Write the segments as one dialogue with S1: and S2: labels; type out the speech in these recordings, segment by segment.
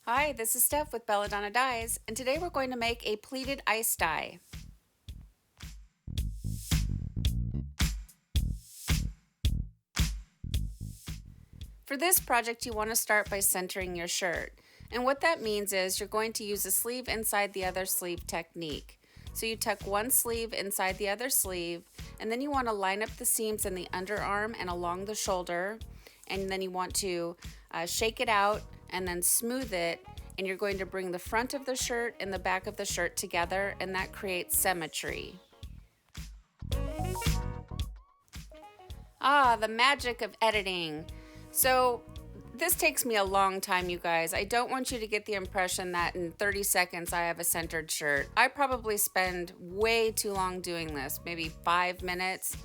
S1: Hi, this is Steph with Belladonna Dyes, and today we're going to make a pleated ice dye. For this project, you want to start by centering your shirt. And what that means is you're going to use a sleeve inside the other sleeve technique. So you tuck one sleeve inside the other sleeve, and then you want to line up the seams in the underarm and along the shoulder, and then you want to shake it out and then smooth it, and you're going to bring the front of the shirt and the back of the shirt together, and that creates symmetry. Ah, the magic of editing. So, this takes me a long time, you guys. I don't want you to get the impression that in 30 seconds I have a centered shirt. I probably spend way too long doing this, maybe 5 minutes.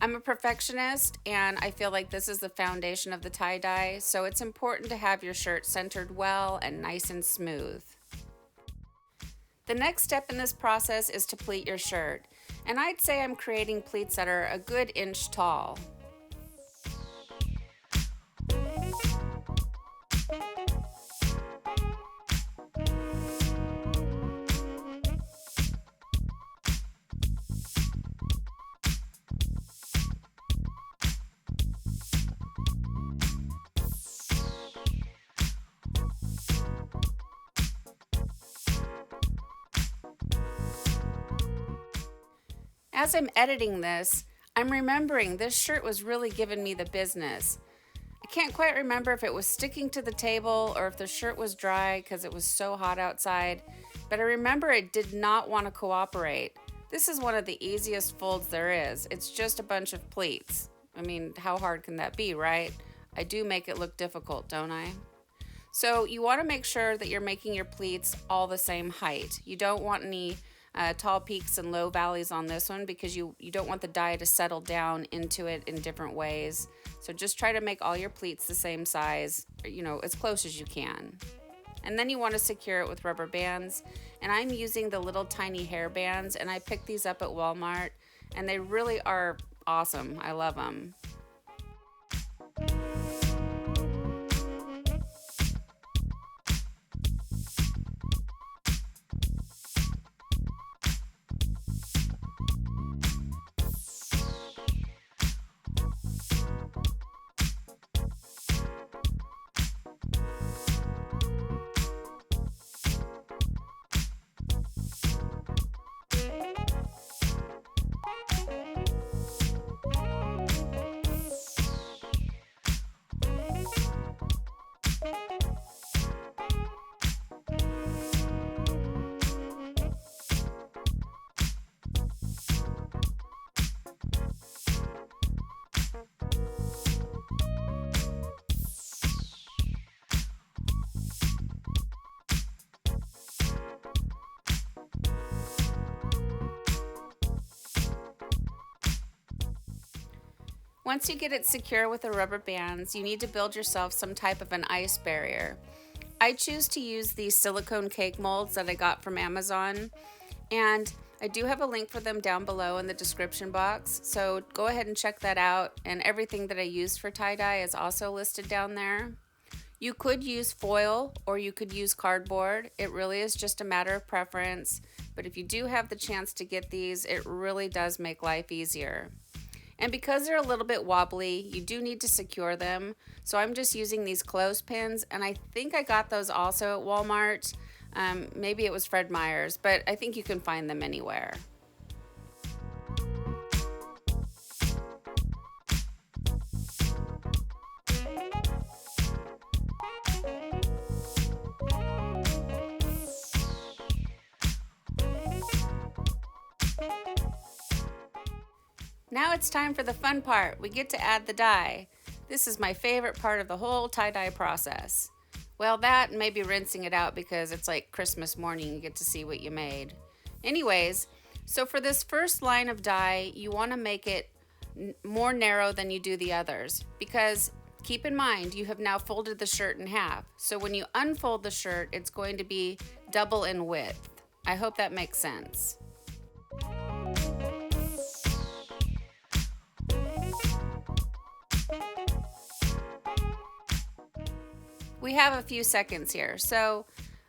S1: I'm a perfectionist and I feel like this is the foundation of the tie-dye, so it's important to have your shirt centered well and nice and smooth. The next step in this process is to pleat your shirt, and I'd say I'm creating pleats that are a good inch tall. As I'm editing this, I'm remembering this shirt was really giving me the business. I can't quite remember if it was sticking to the table or if the shirt was dry because it was so hot outside, but I remember it did not want to cooperate. This is one of the easiest folds there is. It's just a bunch of pleats. I mean, how hard can that be, right? I do make it look difficult, don't I? So you want to make sure that you're making your pleats all the same height. You don't want any tall peaks and low valleys on this one because you don't want the dye to settle down into it in different ways. So just try to make all your pleats the same size, as close as you can. And then you want to secure it with rubber bands. And I'm using the little tiny hair bands, and I picked these up at Walmart, and they really are awesome. I love them. Once you get it secure with the rubber bands, you need to build yourself some type of an ice barrier. I choose to use these silicone cake molds that I got from Amazon, and I do have a link for them down below in the description box, so go ahead and check that out, and everything that I used for tie-dye is also listed down there. You could use foil or you could use cardboard. It really is just a matter of preference, but if you do have the chance to get these, it really does make life easier. And because they're a little bit wobbly, you do need to secure them. So I'm just using these clothespins, and I think I got those also at Walmart. Maybe it was Fred Meyer's, but I think you can find them anywhere. Now it's time for the fun part. We get to add the dye. This is my favorite part of the whole tie-dye process. Well, that and maybe rinsing it out because it's like Christmas morning, you get to see what you made. Anyways, so for this first line of dye, you want to make it more narrow than you do the others because keep in mind you have now folded the shirt in half. So when you unfold the shirt, it's going to be double in width. I hope that makes sense. we have a few seconds here. So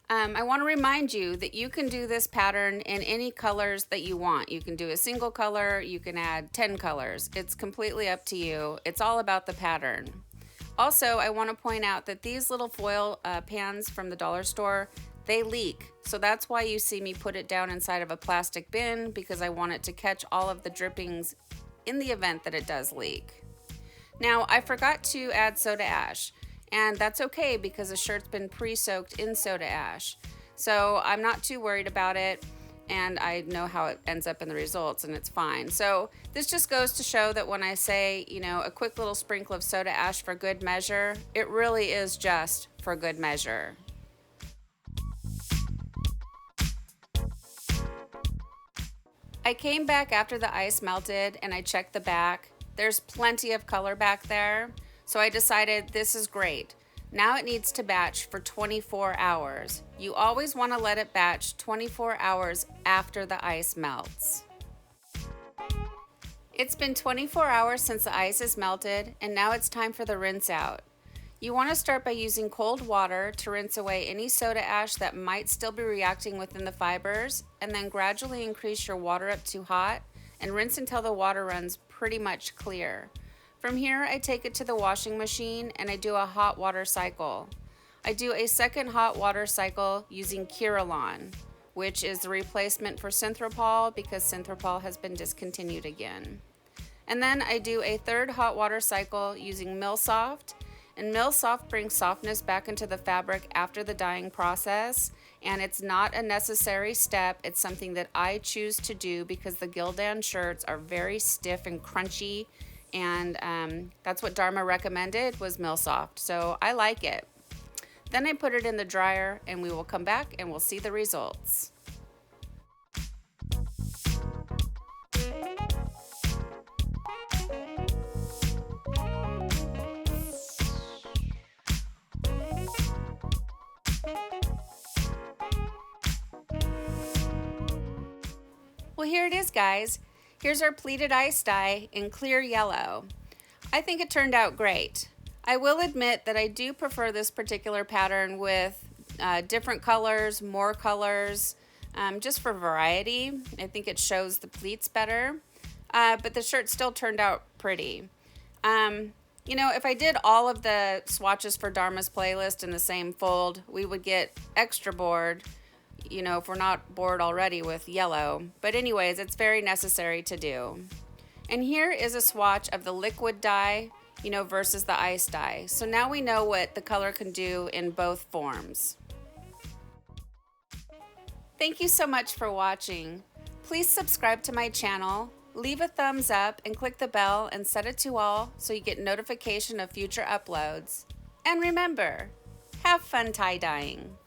S1: I want to remind you that you can do this pattern in any colors that you want. You can do a single color, you can add 10 colors. It's completely up to you. It's all about the pattern. Also, I want to point out that these little foil pans from the dollar store, they leak. So that's why you see me put it down inside of a plastic bin, because I want it to catch all of the drippings in the event that it does leak. Now, I forgot to add soda ash. And that's okay because the shirt's been pre-soaked in soda ash. So I'm not too worried about it, and I know how it ends up in the results, and it's fine. So this just goes to show that when I say, you know, a quick little sprinkle of soda ash for good measure, it really is just for good measure. I came back after the ice melted and I checked the back. There's plenty of color back there. So I decided this is great. Now it needs to batch for 24 hours. You always want to let it batch 24 hours after the ice melts. It's been 24 hours since the ice is melted, and now it's time for the rinse out. You want to start by using cold water to rinse away any soda ash that might still be reacting within the fibers, and then gradually increase your water up to hot and rinse until the water runs pretty much clear. From here, I take it to the washing machine and I do a hot water cycle. I do a second hot water cycle using Curolon, which is the replacement for Synthropol because Synthropol has been discontinued again. And then I do a third hot water cycle using Milsoft, and Milsoft brings softness back into the fabric after the dyeing process, and it's not a necessary step. It's something that I choose to do because the Gildan shirts are very stiff and crunchy, and that's what Dharma recommended was Milsoft, so I like it. Then I put it in the dryer and we will come back and we'll see the results. Well, here it is, guys. Here's our pleated ice dye in clear yellow. I think it turned out great. I will admit that I do prefer this particular pattern with different colors, more colors, just for variety. I think it shows the pleats better, but the shirt still turned out pretty. You know, if I did all of the swatches for Dharma's playlist in the same fold, we would get extra bored, you know, if we're not bored already with yellow. But anyways, it's very necessary to do. And here is a swatch of the liquid dye, you know, versus the ice dye. So now we know what the color can do in both forms. Thank you so much for watching. Please subscribe to my channel, leave a thumbs up, and click the bell and set it to all so you get notification of future uploads. And remember, have fun tie-dyeing.